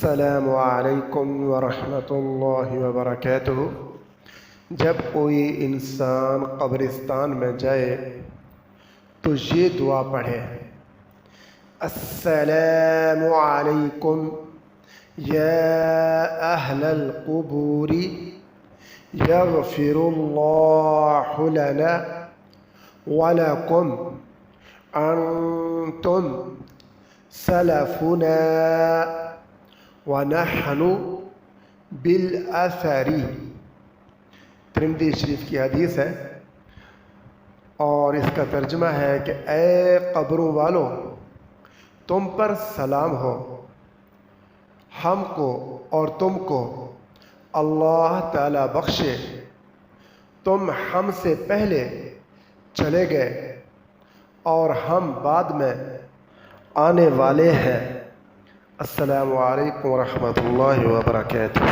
السلام علیکم ورحمۃ اللہ وبرکاتہ۔ جب کوئی انسان قبرستان میں جائے تو یہ دعا پڑھے: السلام علیکم یا اہل القبور یغفر اللہ لنا ولکم انتم سلفنا وَنَحْنُ بِالْأَثَرِ۔ ترمذی شریف کی حدیث ہے اور اس کا ترجمہ ہے کہ اے قبروں والوں، تم پر سلام ہو، ہم کو اور تم کو اللہ تعالیٰ بخشے، تم ہم سے پہلے چلے گئے اور ہم بعد میں آنے والے ہیں۔ السلام علیکم ورحمۃ اللہ وبرکاتہ۔